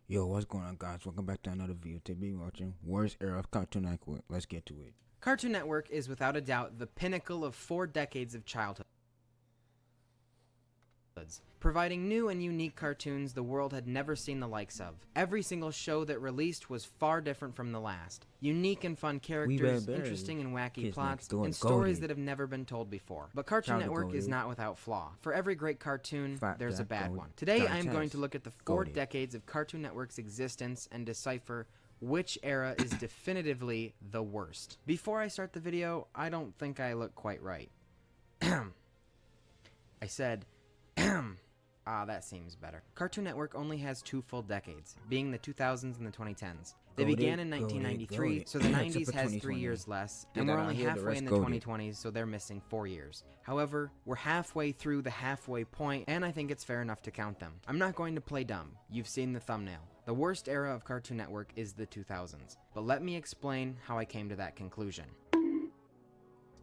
Yo, what's going on, guys? Welcome back to another video. Today we're watching Worst Era of Cartoon Network. Let's get to it. Cartoon Network is without a doubt the pinnacle of 4 decades of childhoods, providing new and unique cartoons the world had never seen the likes of. Every single show that released was far different from the last. Unique and fun characters, interesting and wacky Kids plots, Next Door, and stories goated. that have never been told before. But Cartoon Charlie Network is goated. not without flaw. For every great cartoon, Fat there's a Jack bad goated. one. Today Johnny I am going Test to look at the 4 goated. decades of Cartoon Network's existence and decipher which era is definitively the worst. Before I start the video, I don't think I look quite right. I said, that seems better. Cartoon Network only has 2 full decades, being the 2000s and the 2010s. They Goated, began in goated, 1993, goated. so the Except 90s for has 3 2020. years less, Did and that we're out only here, the halfway rest in the goated. 2020s, so they're missing 4 years. However, we're halfway through the halfway point, and I think it's fair enough to count them. I'm not going to play dumb. You've seen the thumbnail. The worst era of Cartoon Network is the 2000s, but let me explain how I came to that conclusion.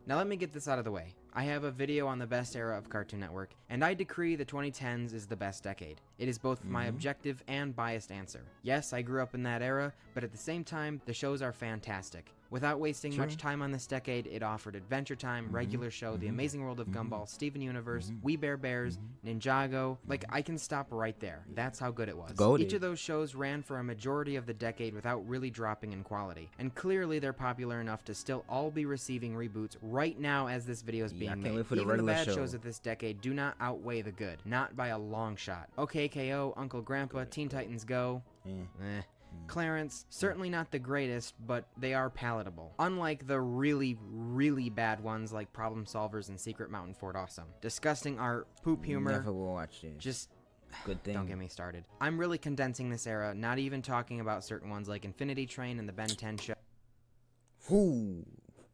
Now let me get this out of the way. I have a video on the best era of Cartoon Network, and I decree the 2010s is the best decade. It is both my objective and biased answer. Yes, I grew up in that era, but at the same time, the shows are fantastic. Without wasting much time on this decade, it offered Adventure Time, Regular Show, The Amazing World of Gumball, Steven Universe, We Bare Bears, Ninjago. Like, I can stop right there. That's how good it was. Goated. Each of those shows ran for a majority of the decade without really dropping in quality. And clearly they're popular enough to still all be receiving reboots right now as this video is being I can't made. wait for the Even the regular bad show. shows of this decade do not outweigh the good. Not by a long shot. OKKO, Uncle Grandpa, Teen Titans Go. Clarence, certainly not the greatest, but they are palatable. Unlike the really, really bad ones like Problem Solvers and Secret Mountain Fort Awesome. Disgusting art, poop humor, Never will watch this. just Good thing. don't get me started. I'm really condensing this era, not even talking about certain ones like Infinity Train and the Ben 10 show. Whoo.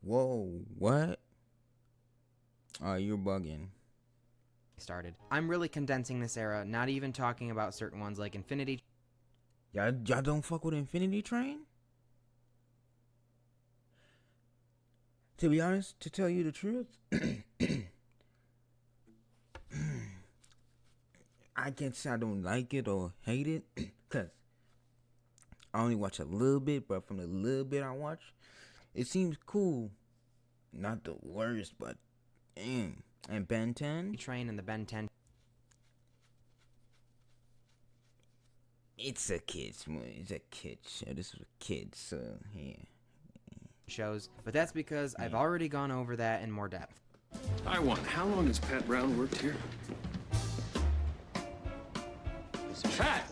Whoa. What? Oh, you're bugging. I'm really condensing this era, not even talking about certain ones like Infinity Y'all don't fuck with Infinity Train? To be honest, to tell you the truth, I can't say I don't like it or hate it, because I only watch a little bit, but from the little bit I watch, it seems cool. Not the worst, but damn. And Ben 10, Train and the Ben 10 it's a kid's movie. It's a kid's show. This is a kid's, so yeah. shows, but that's because I've already gone over that in more depth. I won. How long has Pat Brown worked here? It's Pat!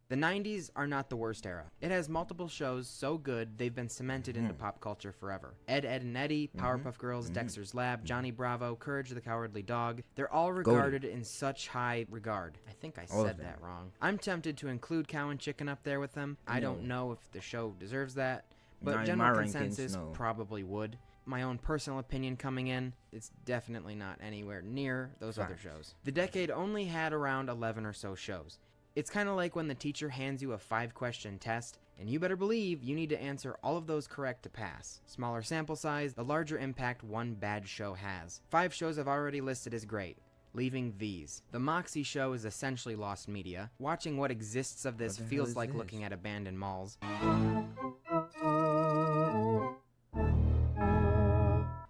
The 90s are not the worst era. It has multiple shows so good they've been cemented into pop culture forever. Ed, Edd and Eddy, Powerpuff Girls, Dexter's Lab, Johnny Bravo, Courage the Cowardly Dog. They're all regarded in such high regard. I think I All of said them. that wrong. I'm tempted to include Cow and Chicken up there with them. I don't know if the show deserves that, but Not in general my rankings, consensus no. probably would. My own personal opinion coming in, it's definitely not anywhere near those other Facts. shows. The decade only had around 11 or so shows. It's kind of like when the teacher hands you a 5-question test, and you better believe you need to answer all of those correct to pass. Smaller sample size, the larger impact one bad show has. 5 shows I've already listed as great, leaving these. The Moxie show is essentially lost media. Watching what exists of this What the hell feels is like this? looking at abandoned malls.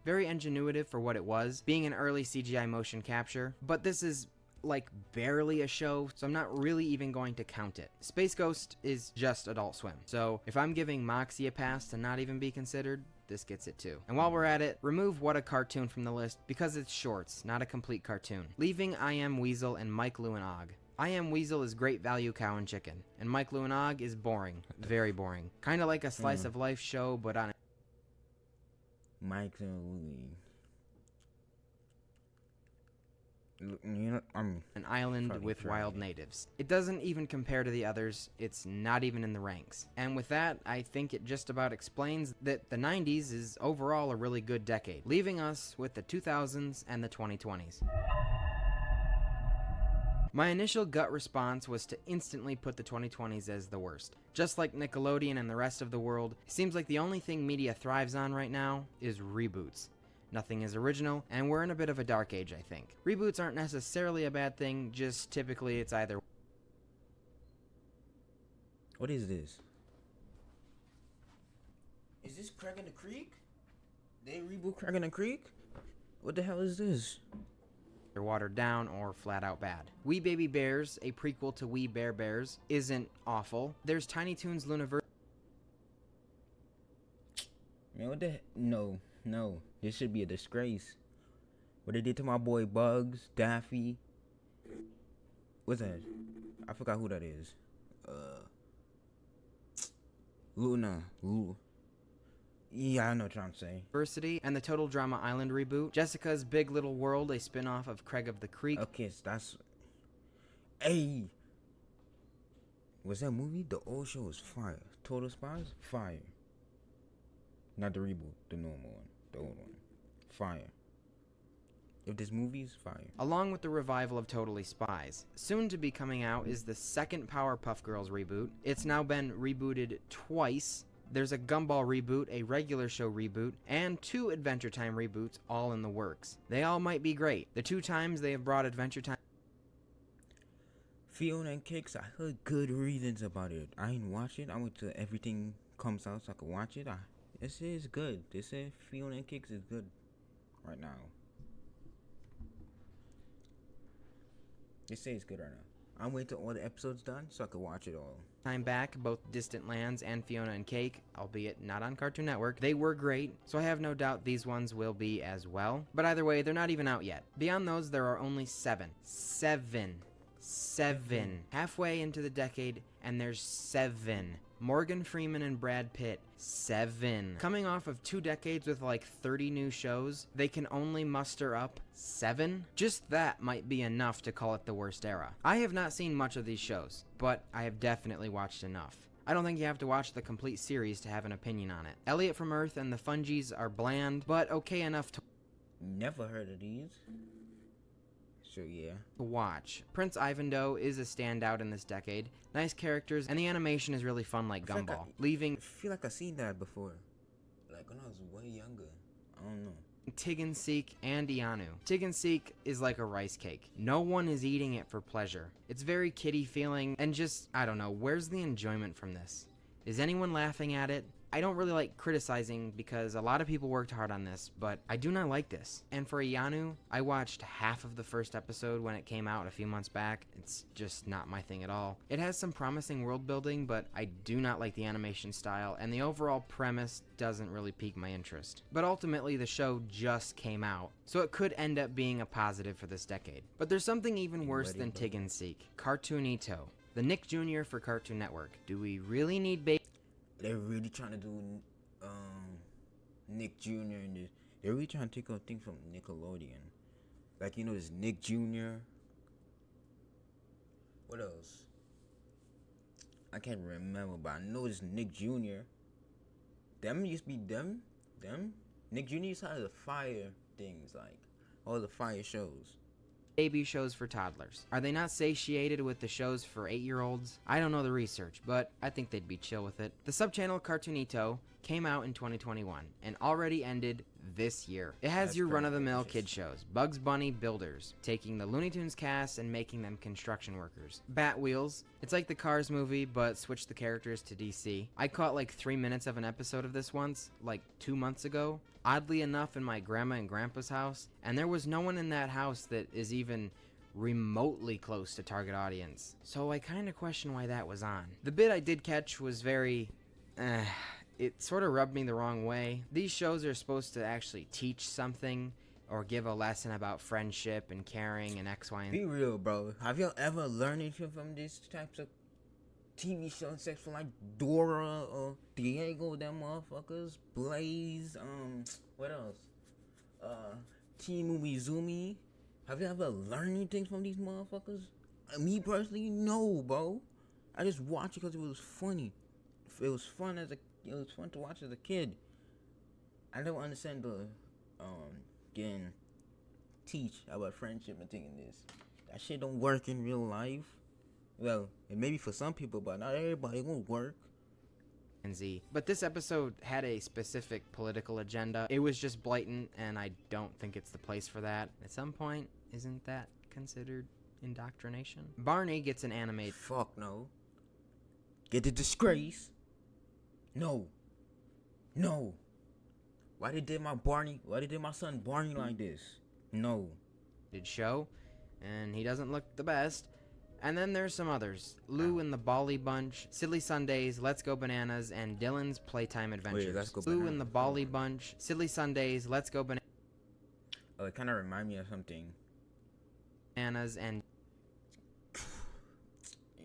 Very ingenuitive for what it was, being an early CGI motion capture, but this is like barely a show, so I'm not really even going to count it. Space Ghost is just Adult Swim, so if I'm giving Moxie a pass to not even be considered, this gets it too. And while we're at it, remove What a Cartoon from the list because it's shorts, not a complete cartoon, leaving I Am Weasel and Mike Lou and Og. I Am Weasel is great value Cow and Chicken, and Mike Lou and Og is boring, very boring. Kinda like a slice of life show, but on Mike Lee. You know, an island fucking with trying. wild natives. It doesn't even compare to the others, it's not even in the ranks. And with that, I think it just about explains that the 90s is overall a really good decade, leaving us with the 2000s and the 2020s. My initial gut response was to instantly put the 2020s as the worst. Just like Nickelodeon and the rest of the world, it seems like the only thing media thrives on right now is reboots. Nothing is original, and we're in a bit of a dark age, I think. Reboots aren't necessarily a bad thing, just typically it's either What is this? Is this Craig in the Creek? They reboot Craig in the Creek? What the hell is this? They're watered down or flat out bad. We Baby Bears, a prequel to We Bare Bears, isn't awful. There's Tiny Toons Luniverse. Man, what the No. This should be a disgrace. What they did to my boy Bugs, Daffy. What's that? I forgot who that is. Luna. Yeah, I know what you're trying to say. Diversity and the Total Drama Island reboot. Jessica's Big Little World, a spin-off of Craig of the Creek. Okay, so that's... Hey! Was that movie? The old show was fire. Total Spies? Fire. Not the reboot, the normal one. The old one. Fire. If this movie's fire. Along with the revival of Totally Spies. Soon to be coming out is the second Powerpuff Girls reboot. It's now been rebooted twice. There's a Gumball reboot, a regular show reboot, and 2 Adventure Time reboots all in the works. They all might be great. The 2 times they have brought Adventure Time... Fiona and Cakes, I heard good reasons about it. I ain't watch it. I wait till everything comes out so I can watch it. This is good. They say Fiona and Cakes is good right now. They say it's good right now. I'm waiting till all the episodes done so I can watch it all. Time back, both Distant Lands and Fiona and Cake, albeit not on Cartoon Network. They were great, so I have no doubt these ones will be as well. But either way, they're not even out yet. Beyond those, there are only 7. 7. Halfway into the decade, and there's 7. Morgan Freeman and Brad Pitt, 7. Coming off of 2 decades with like 30 new shows, they can only muster up 7? Just that might be enough to call it the worst era. I have not seen much of these shows, but I have definitely watched enough. I don't think you have to watch the complete series to have an opinion on it. Elliot from Earth and the Fungies are bland, but okay enough to Never heard of these. So yeah. watch. Prince Ivandoe is a standout in this decade. Nice characters, and the animation is really fun like I feel like Gumball. Leaving I feel like I seen that before. Like when I was way younger. I don't know. Tig and Seek and Ianu. Tig and Seek is like a rice cake. No one is eating it for pleasure. It's very kiddie feeling, and just, I don't know, where's the enjoyment from this? Is anyone laughing at it? I don't really like criticizing because a lot of people worked hard on this, but I do not like this. And for Ianu, I watched half of the first episode when it came out a few months back. It's just not my thing at all. It has some promising world building, but I do not like the animation style, and the overall premise doesn't really pique my interest. But ultimately, the show just came out, so it could end up being a positive for this decade. But there's something even worse than Tig and Seek. Cartoonito. The Nick Jr. for Cartoon Network. Do we really need They're really trying to do Nick Jr. and this. They're really trying to take a thing from Nickelodeon. Like, you know, this Nick Jr. What else? I can't remember, but I know this Nick Jr. Them used to be them. Nick Jr. used to have the fire things, like all the fire shows. baby shows for toddlers? Are they not satiated with the shows for 8-year-olds? I don't know the research, but I think they'd be chill with it. The subchannel Cartoonito came out in 2021 and already ended this year. It has That's your pretty run-of-the-mill delicious. kid shows. Bugs Bunny Builders, taking the Looney Tunes cast and making them construction workers. Bat Wheels, it's like the Cars movie, but switch the characters to DC. I caught like 3 minutes of an episode of this once, like 2 months ago. Oddly enough, in my grandma and grandpa's house, and there was no one in that house that is even remotely close to target audience. So I kind of question why that was on. The bit I did catch was very, it sort of rubbed me the wrong way. These shows are supposed to actually teach something or give a lesson about friendship and caring and X, Y, and Be real, bro. Have you ever learned anything from these types of TV shows, except for like Dora or Diego, them motherfuckers, Blaze, what else? Team Umizoomi. Have you ever learned anything from these motherfuckers? Me personally, no, bro. I just watched it because it was funny. It was fun to watch as a kid. I don't understand the getting teach about friendship and thinking this. That shit don't work in real life. Well, it may be for some people, but not everybody won't work. Z. But this episode had a specific political agenda. It was just blatant, and I don't think it's the place for that. At some point, isn't that considered indoctrination? Barney gets an animated Fuck no. Get the disgrace. No. No. Why they did my son Barney like this? No. show, and he doesn't look the best. And then there's some others. Lou and the Bali Bunch, Silly Sundays, Let's Go Bananas, and Dylan's Playtime Adventures. Let's Go Lou and Bananas. the Bali Bunch, Silly Sundays, Let's Go Oh, it kind of remind me of something. Bananas, and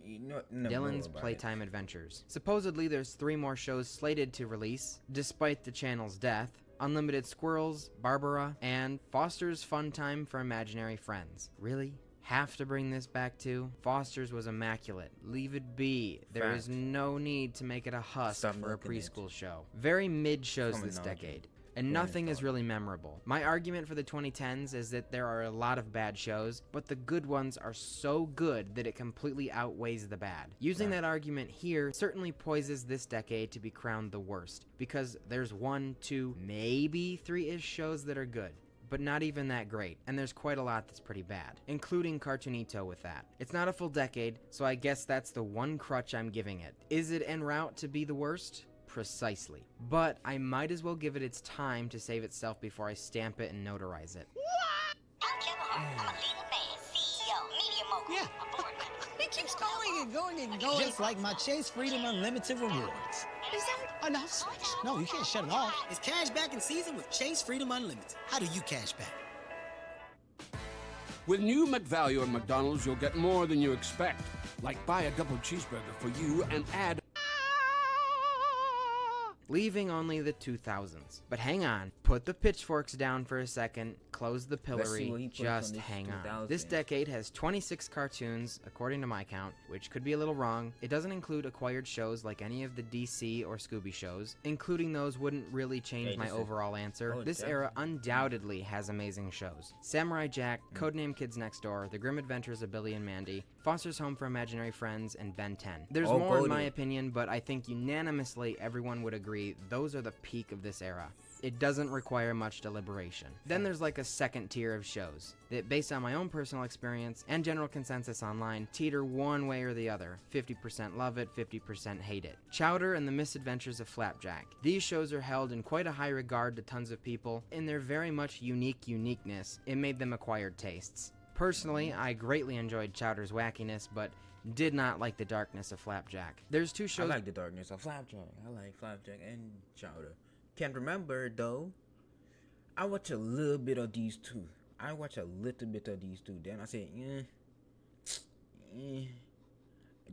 Dylan's Playtime Adventures. Supposedly there's 3 more shows slated to release, despite the channel's death. Unlimited Squirrels, Barbara, and Foster's Fun Time for Imaginary Friends. Really? Have to bring this back too? Foster's was immaculate. Leave it be. There is no need to make it a husk for a preschool show. Very mid shows this decade. And nothing is really memorable. My argument for the 2010s is that there are a lot of bad shows, but the good ones are so good that it completely outweighs the bad. Using that argument here certainly poises this decade to be crowned the worst, because there's 1, 2, maybe 3-ish shows that are good, but not even that great, and there's quite a lot that's pretty bad, including Cartoonito with that. It's not a full decade, so I guess that's the one crutch I'm giving it. Is it en route to be the worst? Precisely. But I might as well give it its time to save itself before I stamp it and notarize it. I'm Kevin Hart. I'm a leading man, CEO, media mogul. Yeah. A board member. It keeps going and going and going. Just like my Chase Freedom Unlimited rewards. Is that enough switch? No, you can't shut it off. It's cash back in season with Chase Freedom Unlimited. How do you cash back? With new McValue at McDonald's, you'll get more than you expect. Like buy a double cheeseburger for you and add... Leaving only the 2000s. But hang on, put the pitchforks down for a second, close the pillory, just hang on. This decade has 26 cartoons, according to my count, which could be a little wrong. It doesn't include acquired shows like any of the DC or Scooby shows. Including those wouldn't really change my overall answer. This era undoubtedly has amazing shows. Samurai Jack, Codename Kids Next Door, The Grim Adventures of Billy and Mandy, Foster's Home for Imaginary Friends, and Ben 10. There's more in my opinion, but I think unanimously everyone would agree those are the peak of this era. It doesn't require much deliberation. Then there's like a second tier of shows that, based on my own personal experience and general consensus online, teeter one way or the other. 50% love it, 50% hate it. Chowder and the Misadventures of Flapjack. These shows are held in quite a high regard to tons of people. In their very much uniqueness, it made them acquired tastes. Personally, I greatly enjoyed Chowder's wackiness, but did not like the darkness of Flapjack. There's 2 shows. I like the darkness of Flapjack. I like Flapjack and Chowder. Can't remember though. I watch a little bit of these 2. I watch a little bit of these 2. Then I said,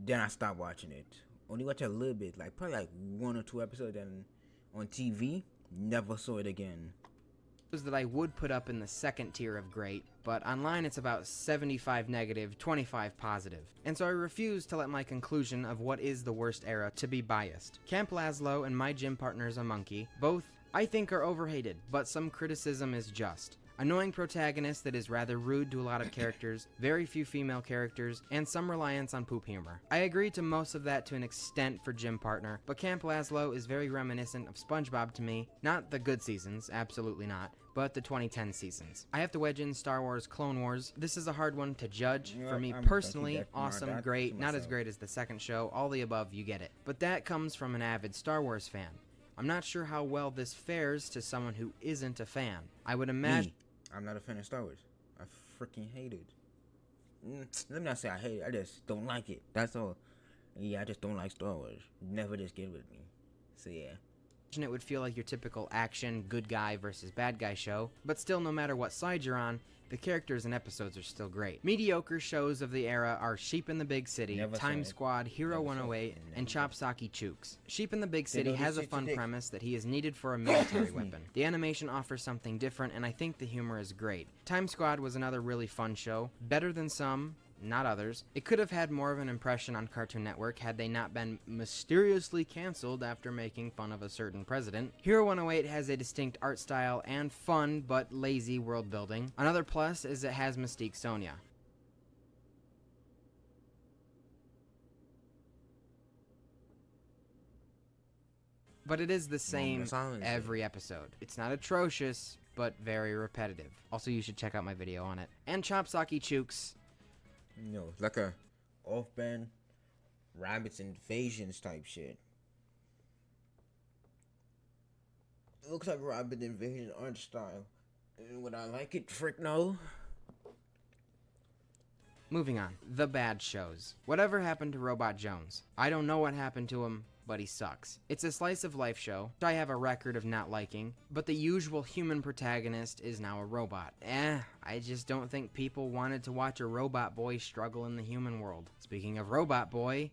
Then I stopped watching it. Only watch a little bit, like probably like 1 or 2 episodes. Then on TV, never saw it again. That I would put up in the second tier of great, but online it's about 75 negative, 25 positive. And so I refuse to let my conclusion of what is the worst era to be biased. Camp Lazlo and My Gym Partner's a Monkey, both I think are overhated, but some criticism is just. Annoying protagonist that is rather rude to a lot of characters, very few female characters, and some reliance on poop humor. I agree to most of that to an extent for Gym Partner, but Camp Lazlo is very reminiscent of SpongeBob to me. Not the good seasons, absolutely not, but the 2010 seasons. I have to wedge in Star Wars Clone Wars. This is a hard one to judge. For me personally, awesome, great, not as great as the second show, all the above, you get it. But that comes from an avid Star Wars fan. I'm not sure how well this fares to someone who isn't a fan. I would imagine... I'm not a fan of Star Wars. I freaking hate it. Let me not say I hate it. I just don't like it. That's all. Yeah, I just don't like Star Wars. Never just get with me. So yeah. It would feel like your typical action, good guy versus bad guy show, but still no matter what side you're on, the characters and episodes are still great. Mediocre shows of the era are Sheep in the Big City, Time Squad, Hero 108, and Chopsaki Chooks. Sheep in the Big City has a fun premise that he is needed for a military weapon. The animation offers something different, and I think the humor is great. Time Squad was another really fun show, better than some, not others. It could have had more of an impression on Cartoon Network had they not been mysteriously canceled after making fun of a certain president. Hero 108 has a distinct art style and fun but lazy world building. Another plus is it has Mystique Sonia. But it is the same every episode. It's not atrocious, but very repetitive. Also, you should check out my video on it. And Chopsaki Chooks. Like a off-brand Rabbits Invasions type shit. It looks like Rabbit Invasion art style. And would I like it? Frick no. Moving on. The bad shows. Whatever happened to Robot Jones? I don't know what happened to him, but he sucks. It's a slice of life show I have a record of not liking, but the usual human protagonist is now a robot. I just don't think people wanted to watch a robot boy struggle in the human world. Speaking of Robot Boy.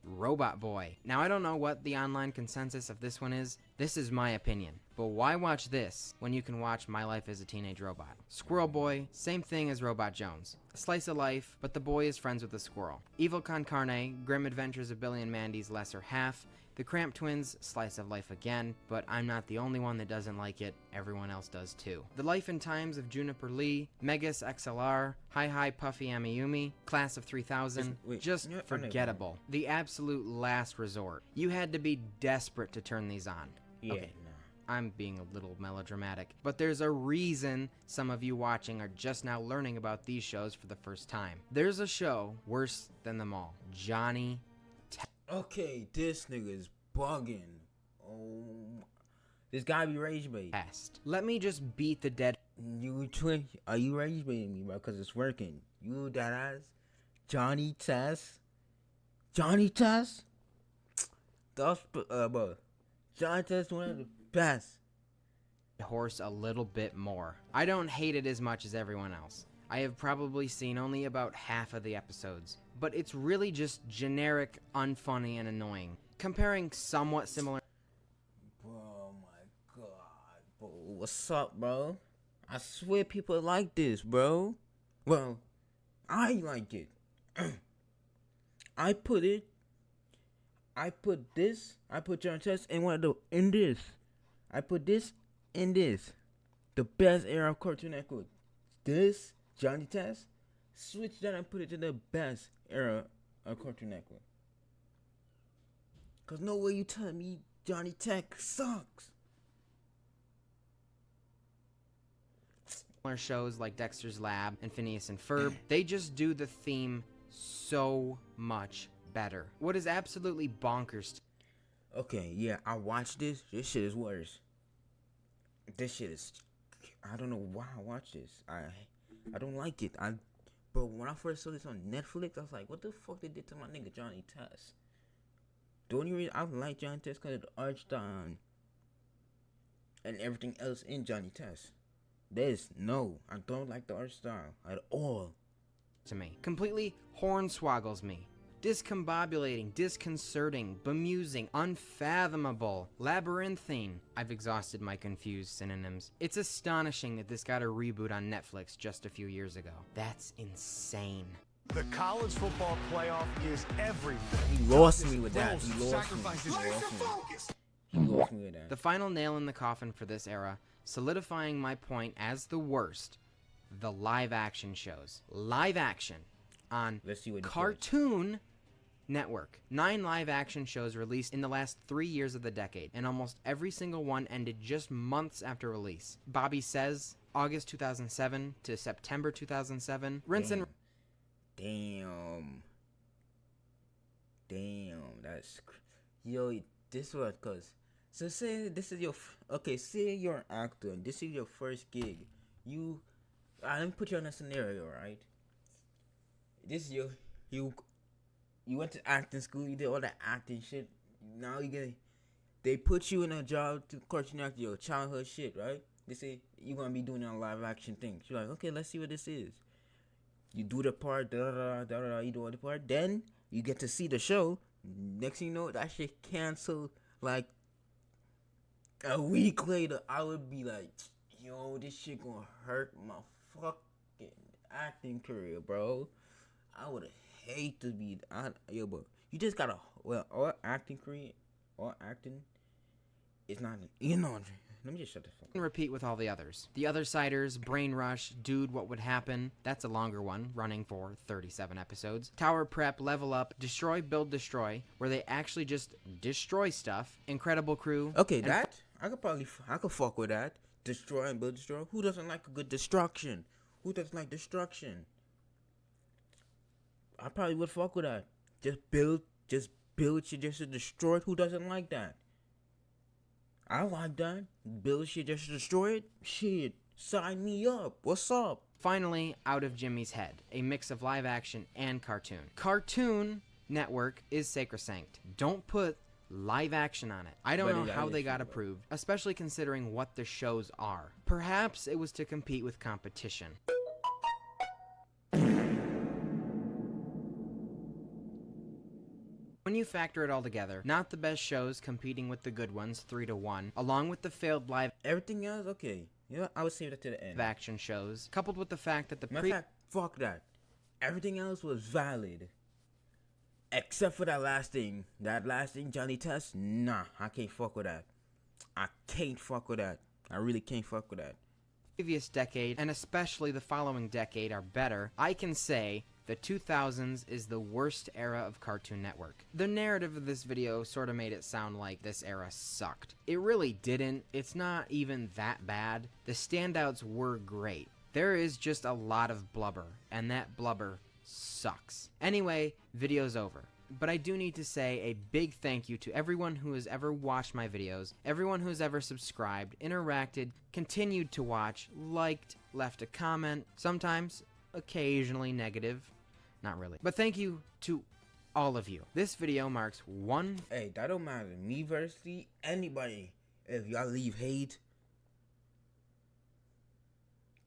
Now I don't know what the online consensus of this one is. This is my opinion. But why watch this when you can watch My Life as a Teenage Robot? Squirrel Boy, same thing as Robot Jones. A slice of life, but the boy is friends with the squirrel. Evil Con Carne, Grim Adventures of Billy and Mandy's lesser half. The Cramp Twins, slice of life again, but I'm not the only one that doesn't like it, everyone else does too. The Life and Times of Juniper Lee, Megas XLR, Hi Hi Puffy Amiyumi, Class of 3000, just forgettable. The absolute last resort. You had to be desperate to turn these on. Yeah, Okay, I'm being a little melodramatic, but there's a reason some of you watching are just now learning about these shows for the first time. There's a show worse than them all. Johnny Okay, this nigga is bugging. Oh, this gotta be rage bait. Test. Let me just beat the dead. Are you rage baiting me, bro? Cause it's working. You that ass, Johnny Test. That's bro. Johnny Test one of the best. Horse a little bit more. I don't hate it as much as everyone else. I have probably seen only about half of the episodes, but it's really just generic, unfunny, and annoying. Comparing somewhat similar. Bro, my god, bro, what's up, bro? I swear people like this, bro. Well, I like it. I put John Test in this. I put this in this. The best era of Cartoon Network. This, Johnny Test, switch that and put it to the best era of Cartoon Network. Cause no way you telling me Johnny Tech sucks. Shows like Dexter's Lab and Phineas and Ferb, they just do the theme so much better. What is absolutely bonkers. Okay, yeah, I watched this. This shit is worse. I don't know why I watched this. I don't like it. But when I first saw this on Netflix, I was like, what the fuck they did to my nigga Johnny Test? The only reason I like Johnny Test because of the art style and everything else in Johnny Test. I don't like the art style at all. To me. Completely hornswoggles me. Discombobulating, disconcerting, bemusing, unfathomable, labyrinthine. I've exhausted my confused synonyms. It's astonishing that this got a reboot on Netflix just a few years ago. That's insane. The college football playoff is everything. He lost me with that. He lost me with that. The final nail in the coffin for this era, solidifying my point as the worst, the live action shows. Live action on Cartoon Network. 9 live action shows released in the last 3 years of the decade, and almost every single one ended just months after release. Bobby Says, August 2007 to September 2007. Rinse and Damn, yo, this was cause. So say this is say you're an actor and this is your first gig. Let me put you in a scenario, right? This is you went to acting school, you did all that acting shit. Now they put you in a job to Cartoon Network, your childhood shit, right? They say you're gonna be doing a live action thing. You're like, okay, let's see what this is. You do the part, you do all the part, then you get to see the show. Next thing you know, that shit canceled like a week later. I would be like, yo, this shit gonna hurt my fucking acting career, bro. I would hate to be, bro. You just gotta, all acting is not, let me just shut the fuck up. and repeat with all the others. The Othersiders, Brain Rush, Dude, What Would Happen? That's a longer one, running for 37 episodes. Tower Prep, Level Up, Destroy, Build, Destroy, where they actually just destroy stuff. Incredible Crew. Okay, I could fuck with that. Destroy and build, destroy. Who doesn't like a good destruction? Who doesn't like destruction? I probably would fuck with that. Just build build shit just to destroy it. Who doesn't like that? I like that. Build shit just to destroy it. Shit, sign me up. What's up? Finally, Out of Jimmy's Head, a mix of live action and cartoon. Cartoon Network is sacrosanct. Don't put live action on it. I don't know how they got approved, especially considering what the shows are. Perhaps it was to compete with competition. When you factor it all together, not the best shows competing with the good ones 3-1, along with the failed live Everything else, okay. You know, I would save that to the end. action shows, coupled with the fact that the Matter of fact, fuck that. Everything else was valid. Except for that last thing. That last thing, Johnny Test, nah, I can't fuck with that. I can't fuck with that. I really can't fuck with that. previous decade, and especially the following decade, are better, I can say the 2000s is the worst era of Cartoon Network. The narrative of this video sort of made it sound like this era sucked. It really didn't. It's not even that bad. The standouts were great. There is just a lot of blubber, and that blubber sucks. Anyway, video's over. But I do need to say a big thank you to everyone who has ever watched my videos, everyone who has ever subscribed, interacted, continued to watch, liked, left a comment, sometimes, occasionally negative. Not really. But thank you to all of you. This video marks one... Hey, that don't matter. Me versus anybody. If y'all leave hate,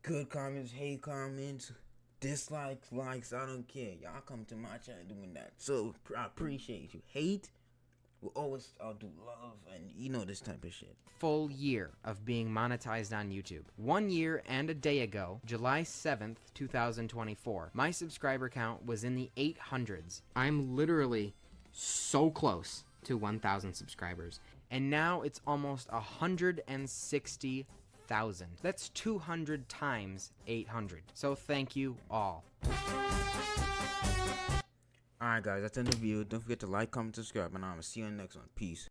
good comments, hate comments, dislikes, likes, I don't care. Y'all come to my channel doing that. So, I appreciate you. Hate will always do love and you know this type of shit. full year of being monetized on YouTube. 1 year and a day ago, July 7th, 2024, my subscriber count was in the 800s. I'm literally so close to 1,000 subscribers. And now it's almost 160,000. That's 200 times 800. So thank you all. Alright guys, that's the end of the video. Don't forget to like, comment, subscribe, and I'm gonna see you on the next one. Peace.